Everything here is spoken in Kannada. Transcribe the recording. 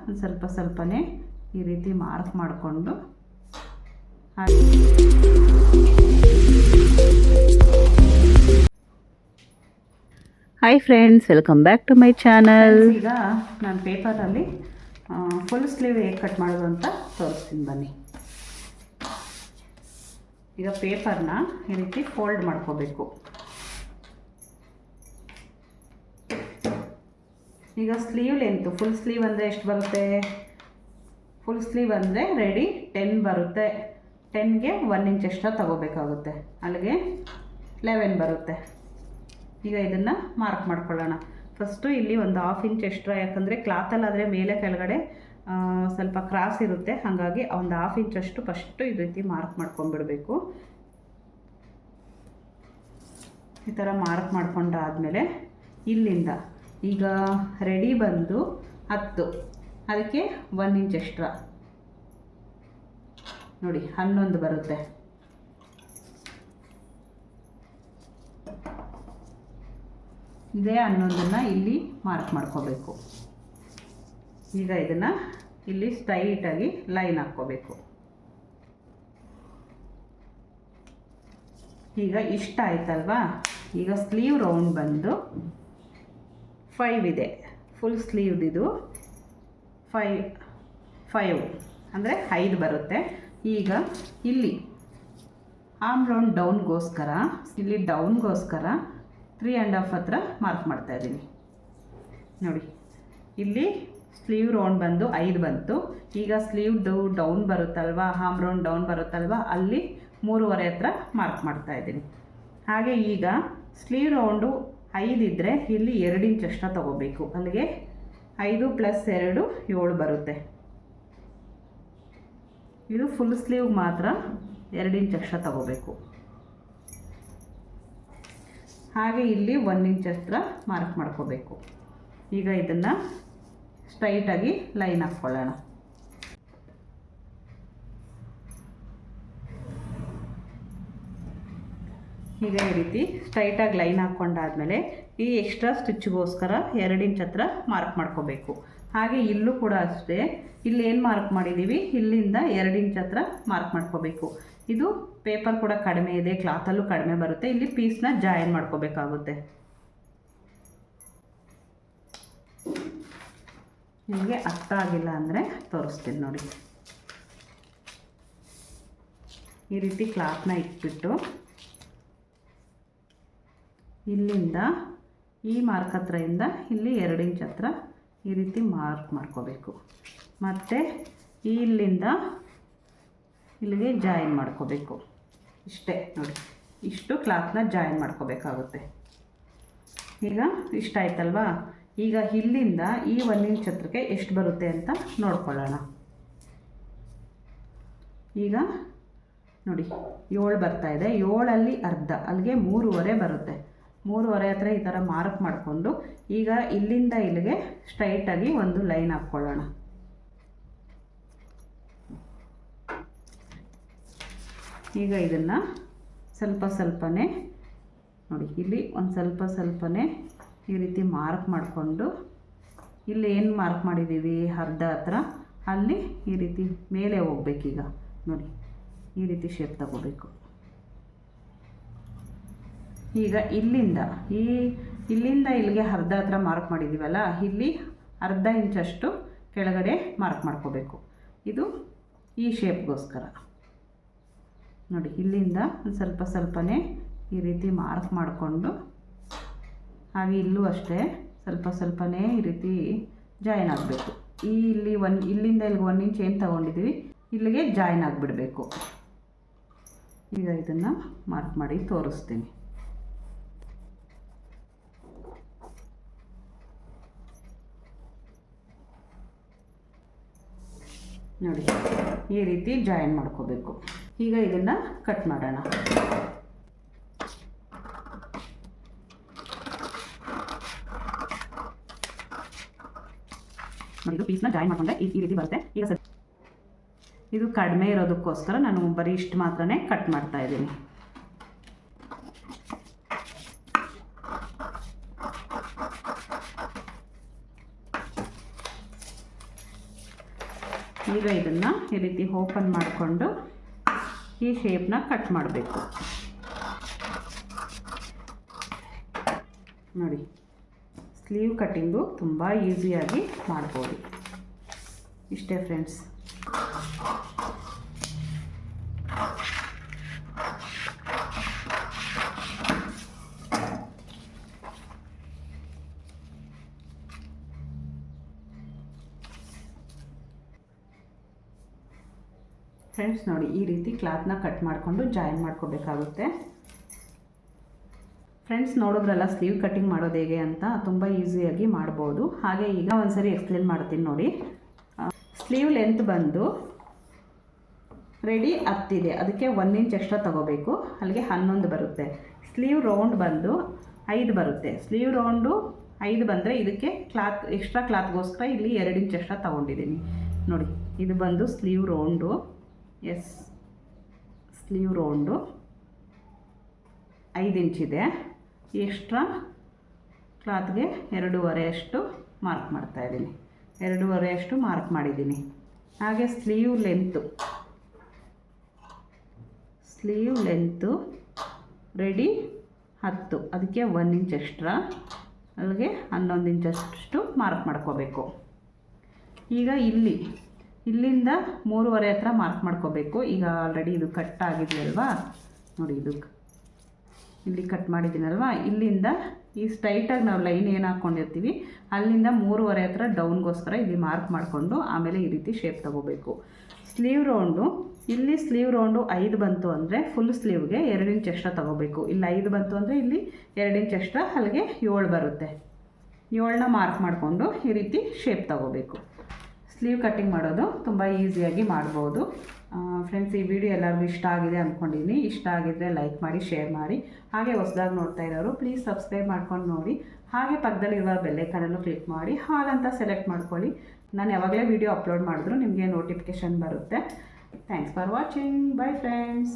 ಒಂದು ಸ್ವಲ್ಪ ಸ್ವಲ್ಪನೇ ಈ ರೀತಿ ಮಾರ್ಕ್ ಮಾಡಿಕೊಂಡು hi friends, welcome back to my channel. ಈಗ ನಾನು ಪೇಪರಲ್ಲಿ ಫುಲ್ ಸ್ಲೀವ್ ಹೇಗೆ ಕಟ್ ಮಾಡೋದು ಅಂತ ತೋರಿಸ್ತೀನಿ ಬನ್ನಿ. ಈಗ ಪೇಪರ್ನ ಈ ರೀತಿ ಫೋಲ್ಡ್ ಮಾಡ್ಕೋಬೇಕು. ಈಗ ಸ್ಲೀವ್ ಲೆಂತು ಫುಲ್ ಸ್ಲೀವ್ ಅಂದರೆ ಎಷ್ಟು ಬರುತ್ತೆ? ಫುಲ್ ಸ್ಲೀವ್ ಅಂದರೆ ರೆಡಿ 10 ಬರುತ್ತೆ. 10ಗೆ 1 ಇಂಚ್ ಎಕ್ಸ್ಟ್ರಾ ತಗೋಬೇಕಾಗುತ್ತೆ. ಅಲ್ಲಿಗೆ 11 ಬರುತ್ತೆ. ಈಗ ಇದನ್ನು ಮಾರ್ಕ್ ಮಾಡ್ಕೊಳ್ಳೋಣ. ಫಸ್ಟು ಇಲ್ಲಿ ಒಂದು 1/2 ಇಂಚ್ ಎಕ್ಸ್ಟ್ರಾ, ಯಾಕಂದರೆ ಕ್ಲಾತಲ್ಲಾದರೆ ಮೇಲೆ ಕೆಳಗಡೆ ಸ್ವಲ್ಪ ಕ್ರಾಸ್ ಇರುತ್ತೆ, ಹಾಗಾಗಿ ಒಂದು 1/2 ಇಂಚ್ ಅಷ್ಟು ಫಸ್ಟು ಈ ರೀತಿ ಮಾರ್ಕ್ ಮಾಡ್ಕೊಂಡ್ಬಿಡಬೇಕು. ಈ ಥರ ಮಾರ್ಕ್ ಮಾಡ್ಕೊಂಡಾದಮೇಲೆ ಇಲ್ಲಿಂದ ಈಗ ರೆಡಿ ಬಂದು 10, ಅದಕ್ಕೆ 1 ಇಂಚ್ ಎಕ್ಸ್ಟ್ರಾ ನೋಡಿ 11 ಬರುತ್ತೆ. ಇದೇ 11ನ್ನು ಇಲ್ಲಿ ಮಾರ್ಕ್ ಮಾಡ್ಕೋಬೇಕು. ಈಗ ಇದನ್ನು ಇಲ್ಲಿ ಸ್ಟ್ರೈಟಾಗಿ ಲೈನ್ ಹಾಕ್ಕೋಬೇಕು. ಈಗ ಇಷ್ಟ ಆಯ್ತಲ್ವಾ? ಈಗ ಸ್ಲೀವ್ ರೌಂಡ್ ಬಂದು 5 ಇದೆ. ಫುಲ್ ಸ್ಲೀವ್ದಿದು 5 ಅಂದರೆ 5 ಬರುತ್ತೆ. ಈಗ ಇಲ್ಲಿ ಆರ್ಮ್ ರೌಂಡ್ ಡೌನ್ಗೋಸ್ಕರ, ಇಲ್ಲಿ ಡೌನ್ಗೋಸ್ಕರ 3.5 ಹತ್ರ ಮಾರ್ಕ್ ಮಾಡ್ತಾ ಇದ್ದೀನಿ ನೋಡಿ. ಇಲ್ಲಿ ಸ್ಲೀವ್ ರೌಂಡ್ ಬಂದು 5 ಬಂತು. ಈಗ ಸ್ಲೀವ್ದು ಡೌನ್ ಬರುತ್ತಲ್ವ, ಆರ್ಮ್ ರೌಂಡ್ ಡೌನ್ ಬರುತ್ತಲ್ವ, ಅಲ್ಲಿ 3.5 ಹತ್ರ ಮಾರ್ಕ್ ಮಾಡ್ತಾ ಇದ್ದೀನಿ. ಹಾಗೆ ಈಗ ಸ್ಲೀವ್ ರೌಂಡು 5 ಇದ್ದರೆ ಇಲ್ಲಿ 2 ಇಂಚ್ ಎಕ್ಸ್ಟ್ರಾ ತೊಗೋಬೇಕು. ಅಲ್ಲಿಗೆ 5 + 2 7 ಬರುತ್ತೆ. ಇದು ಫುಲ್ ಸ್ಲೀವ್ ಮಾತ್ರ 2 ಇಂಚ್ ಎಕ್ಸ್ಟ್ರಾ ತೊಗೋಬೇಕು. ಹಾಗೆ ಇಲ್ಲಿ 1 ಇಂಚ್ ಹತ್ರ ಮಾರ್ಕ್ ಮಾಡ್ಕೋಬೇಕು. ಈಗ ಇದನ್ನು ಸ್ಟ್ರೈಟಾಗಿ ಲೈನ್ ಹಾಕ್ಕೊಳ್ಳೋಣ. ಈಗ ಈ ರೀತಿ ಸ್ಟ್ರೈಟಾಗಿ ಲೈನ್ ಹಾಕ್ಕೊಂಡಾದಮೇಲೆ ಈ ಎಕ್ಸ್ಟ್ರಾ ಸ್ಟಿಚ್ಗೋಸ್ಕರ 2 ಇಂಚ್ ಹತ್ರ ಮಾರ್ಕ್ ಮಾಡ್ಕೋಬೇಕು. ಹಾಗೆ ಇಲ್ಲೂ ಕೂಡ ಅಷ್ಟೇ, ಇಲ್ಲಿ ಏನು ಮಾರ್ಕ್ ಮಾಡಿದ್ದೀವಿ ಇಲ್ಲಿಂದ 2 ಇಂಚ್ ಹತ್ರ ಮಾರ್ಕ್ ಮಾಡ್ಕೋಬೇಕು. ಇದು ಪೇಪರ್ ಕೂಡ ಕಡಿಮೆ ಇದೆ, ಕ್ಲಾತಲ್ಲೂ ಕಡಿಮೆ ಬರುತ್ತೆ. ಇಲ್ಲಿ ಪೀಸ್ನ ಜಾಯಿನ್ ಮಾಡ್ಕೋಬೇಕಾಗುತ್ತೆ. ನಿಮಗೆ ಅರ್ಥ ಆಗಿಲ್ಲ ಅಂದರೆ ತೋರಿಸ್ತೀನಿ ನೋಡಿ. ಈ ರೀತಿ ಕ್ಲಾತ್ನ ಇಟ್ಬಿಟ್ಟು ಇಲ್ಲಿಂದ ಈ ಮಾರ್ಕ್ ಹತ್ರದಿಂದ ಇಲ್ಲಿ 2 ಇಂಚ್ ಹತ್ರ ಈ ರೀತಿ ಮಾರ್ಕ್ ಮಾಡ್ಕೋಬೇಕು. ಮತ್ತು ಇಲ್ಲಿಂದ ಇಲ್ಲಿಗೆ ಜಾಯಿನ್ ಮಾಡ್ಕೋಬೇಕು. ಇಷ್ಟೇ ನೋಡಿ, ಇಷ್ಟು ಕ್ಲಾತ್ನ ಜಾಯಿನ್ ಮಾಡ್ಕೋಬೇಕಾಗುತ್ತೆ. ಈಗ ಇಷ್ಟ ಆಯ್ತಲ್ವಾ? ಈಗ ಇಲ್ಲಿಂದ ಈ 1 ಇಂಚ್ ಹತ್ರಕ್ಕೆ ಎಷ್ಟು ಬರುತ್ತೆ ಅಂತ ನೋಡ್ಕೊಳ್ಳೋಣ. ಈಗ ನೋಡಿ 7 ಬರ್ತಾಯಿದೆ. 7ಅಲ್ಲಿ ಅರ್ಧ, ಅಲ್ಲಿಗೆ 3.5 ಬರುತ್ತೆ. 3.5 ಹತ್ರ ಈ ಥರ ಮಾರ್ಕ್ ಮಾಡಿಕೊಂಡು ಈಗ ಇಲ್ಲಿಂದ ಇಲ್ಲಿಗೆ ಸ್ಟ್ರೈಟಾಗಿ ಒಂದು ಲೈನ್ ಹಾಕ್ಕೊಳ್ಳೋಣ. ಈಗ ಇದನ್ನು ಸ್ವಲ್ಪ ಸ್ವಲ್ಪನೇ ನೋಡಿ, ಇಲ್ಲಿ ಒಂದು ಸ್ವಲ್ಪನೇ ಈ ರೀತಿ ಮಾರ್ಕ್ ಮಾಡಿಕೊಂಡು ಇಲ್ಲಿ ಏನು ಮಾರ್ಕ್ ಮಾಡಿದ್ದೀವಿ ಅರ್ಧ ಹತ್ರ, ಅಲ್ಲಿ ಈ ರೀತಿ ಮೇಲೆ ಹೋಗ್ಬೇಕೀಗ ನೋಡಿ, ಈ ರೀತಿ ಶೇಪ್ ತಗೋಬೇಕು. ಈಗ ಇಲ್ಲಿಂದ ಇಲ್ಲಿಗೆ ಅರ್ಧ ಹತ್ರ ಮಾರ್ಕ್ ಮಾಡಿದ್ದೀವಲ್ಲ, ಇಲ್ಲಿ ಅರ್ಧ ಇಂಚಷ್ಟು ಕೆಳಗಡೆ ಮಾರ್ಕ್ ಮಾಡ್ಕೋಬೇಕು. ಇದು ಈ ಶೇಪ್ಗೋಸ್ಕರ ನೋಡಿ. ಇಲ್ಲಿಂದ ಒಂದು ಸ್ವಲ್ಪನೇ ಈ ರೀತಿ ಮಾರ್ಕ್ ಮಾಡಿಕೊಂಡು, ಹಾಗೆ ಇಲ್ಲೂ ಅಷ್ಟೇ ಸ್ವಲ್ಪನೇ ಈ ರೀತಿ ಜಾಯಿನ್ ಆಗಬೇಕು. ಇಲ್ಲಿಂದ ಇಲ್ಲಿಗೆ 1 ಇಂಚ್ ಏನು ತಗೊಂಡಿದ್ದೀವಿ ಇಲ್ಲಿಗೆ ಜಾಯಿನ್ ಆಗಿಬಿಡಬೇಕು. ಈಗ ಇದನ್ನು ಮಾರ್ಕ್ ಮಾಡಿ ತೋರಿಸ್ತೀನಿ ನೋಡಿ. ಈ ರೀತಿ ಜಾಯಿನ್ ಮಾಡ್ಕೋಬೇಕು. ಈಗ ಇದನ್ನು ಕಟ್ ಮಾಡೋಣ. ಇದು ಪೀಸ್ನ ಜಾಯಿನ್ ಮಾಡ್ಕೊಂಡ್ರೆ ಈ ರೀತಿ ಬರುತ್ತೆ. ಈಗ ಇದು ಕಡಿಮೆ ಇರೋದಕ್ಕೋಸ್ಕರ ನಾನು ಬರೀ ಇಷ್ಟು ಮಾತ್ರನೇ ಕಟ್ ಮಾಡ್ತಾ ಇದ್ದೀನಿ. ಈಗ ಇದನ್ನು ಈ ರೀತಿ ಓಪನ್ ಮಾಡಿಕೊಂಡು ಈ ಶೇಪ್ನ ಕಟ್ ಮಾಡಬೇಕು. ನೋಡಿ, ಸ್ಲೀವ್ ಕಟ್ಟಿಂಗು ತುಂಬ ಈಸಿಯಾಗಿ ಮಾಡ್ಬೋದು. ಇಷ್ಟೇ ಫ್ರೆಂಡ್ಸ್. ಫ್ರೆಂಡ್ಸ್ ನೋಡಿ, ಈ ರೀತಿ ಕ್ಲಾತ್ನ ಕಟ್ ಮಾಡಿಕೊಂಡು ಜಾಯಿನ್ ಮಾಡ್ಕೋಬೇಕಾಗುತ್ತೆ. ಫ್ರೆಂಡ್ಸ್ ನೋಡಿದ್ರಲ್ಲ ಸ್ಲೀವ್ ಕಟ್ಟಿಂಗ್ ಮಾಡೋದು ಹೇಗೆ ಅಂತ, ತುಂಬ ಈಸಿಯಾಗಿ ಮಾಡ್ಬೋದು. ಹಾಗೆ ಈಗ ಒಂದ್ಸರಿ ಎಕ್ಸ್ಪ್ಲೇನ್ ಮಾಡ್ತೀನಿ ನೋಡಿ. ಸ್ಲೀವ್ ಲೆಂತ್ ಬಂದು ರೆಡಿ 10 ಇದೆ, ಅದಕ್ಕೆ 1 ಇಂಚ್ ಎಕ್ಸ್ಟ್ರಾ ತೊಗೋಬೇಕು, ಅಲ್ಲಿಗೆ 11 ಬರುತ್ತೆ. ಸ್ಲೀವ್ ರೌಂಡ್ ಬಂದು 5 ಬರುತ್ತೆ. ಸ್ಲೀವ್ ರೌಂಡು 5 ಬಂದರೆ ಇದಕ್ಕೆ ಕ್ಲಾತ್ ಎಕ್ಸ್ಟ್ರಾ ಕ್ಲಾತ್ಗೋಸ್ಕರ ಇಲ್ಲಿ 2 ಇಂಚ್ ಎಕ್ಸ್ಟ್ರಾ ತೊಗೊಂಡಿದ್ದೀನಿ ನೋಡಿ. ಇದು ಬಂದು ಸ್ಲೀವ್ ರೌಂಡು. ಸ್ಲೀವ್ ರೌಂಡು 5 ಇಂಚಿದೆ. ಎಕ್ಸ್ಟ್ರಾ ಕ್ಲಾತ್ಗೆ 2.5 ಅಷ್ಟು ಮಾರ್ಕ್ ಮಾಡ್ತಾಯಿದ್ದೀನಿ. 2.5 ಅಷ್ಟು ಮಾರ್ಕ್ ಮಾಡಿದ್ದೀನಿ. ಹಾಗೆ ಸ್ಲೀವ್ ಲೆಂತು ರೆಡಿ 10, ಅದಕ್ಕೆ 1 ಇಂಚ್ ಎಕ್ಸ್ಟ್ರಾ, ಅಲ್ಲಿಗೆ 11 ಇಂಚಷ್ಟು ಮಾರ್ಕ್ ಮಾಡ್ಕೋಬೇಕು. ಈಗ ಇಲ್ಲಿಂದ 3.5 ಹತ್ರ ಮಾರ್ಕ್ ಮಾಡ್ಕೋಬೇಕು. ಈಗ ಆಲ್ರೆಡಿ ಇದು ಕಟ್ ಆಗಿದೆಯಲ್ವಾ ನೋಡಿ, ಇಲ್ಲಿ ಕಟ್ ಮಾಡಿದ್ದೀನಲ್ವಾ, ಇಲ್ಲಿಂದ ಈ ಸ್ಟ್ರೈಟಾಗಿ ನಾವು ಲೈನ್ ಏನು ಹಾಕ್ಕೊಂಡಿರ್ತೀವಿ ಅಲ್ಲಿಂದ 3.5 ಹತ್ರ ಡೌನ್ಗೋಸ್ಕರ ಇಲ್ಲಿ ಮಾರ್ಕ್ ಮಾಡಿಕೊಂಡು ಆಮೇಲೆ ಈ ರೀತಿ ಶೇಪ್ ತೊಗೋಬೇಕು. ಸ್ಲೀವ್ ರೌಂಡು ಇಲ್ಲಿ ಸ್ಲೀವ್ ರೌಂಡು 5 ಬಂತು ಅಂದರೆ ಫುಲ್ ಸ್ಲೀವ್ಗೆ 2 ಇಂಚ್ ಎಕ್ಸ್ಟ್ರಾ ತೊಗೋಬೇಕು. ಇಲ್ಲಿ 5 ಬಂತು ಅಂದರೆ ಇಲ್ಲಿ 2 ಇಂಚ್ ಎಕ್ಸ್ಟ್ರಾ, ಅಲ್ಲಿಗೆ 7 ಬರುತ್ತೆ. 7ನ ಮಾರ್ಕ್ ಮಾಡಿಕೊಂಡು ಈ ರೀತಿ ಶೇಪ್ ತೊಗೋಬೇಕು. ಸ್ಲೀವ್ ಕಟ್ಟಿಂಗ್ ಮಾಡೋದು ತುಂಬ ಈಸಿಯಾಗಿ ಮಾಡ್ಬೋದು. ಫ್ರೆಂಡ್ಸ್, ಈ ವಿಡಿಯೋ ಎಲ್ಲರಿಗೂ ಇಷ್ಟ ಆಗಿದೆ ಅಂದ್ಕೊಂಡಿದ್ದೀನಿ. ಇಷ್ಟ ಆಗಿದ್ದರೆ ಲೈಕ್ ಮಾಡಿ, ಶೇರ್ ಮಾಡಿ. ಹಾಗೆ ಹೊಸದಾಗಿ ನೋಡ್ತಾ ಇರೋರು ಪ್ಲೀಸ್ ಸಬ್ಸ್ಕ್ರೈಬ್ ಮಾಡ್ಕೊಂಡು ನೋಡಿ. ಹಾಗೆ ಪಕ್ಕದಲ್ಲಿರುವ ಬೆಲ್ಲೈಕನನ್ನು ಕ್ಲಿಕ್ ಮಾಡಿ ಹಾಲ್ ಅಂತ ಸೆಲೆಕ್ಟ್ ಮಾಡ್ಕೊಳ್ಳಿ. ನಾನು ಯಾವಾಗಲೇ ವಿಡಿಯೋ ಅಪ್ಲೋಡ್ ಮಾಡಿದ್ರು ನಿಮಗೆ ನೋಟಿಫಿಕೇಷನ್ ಬರುತ್ತೆ. Thanks for watching. By friends.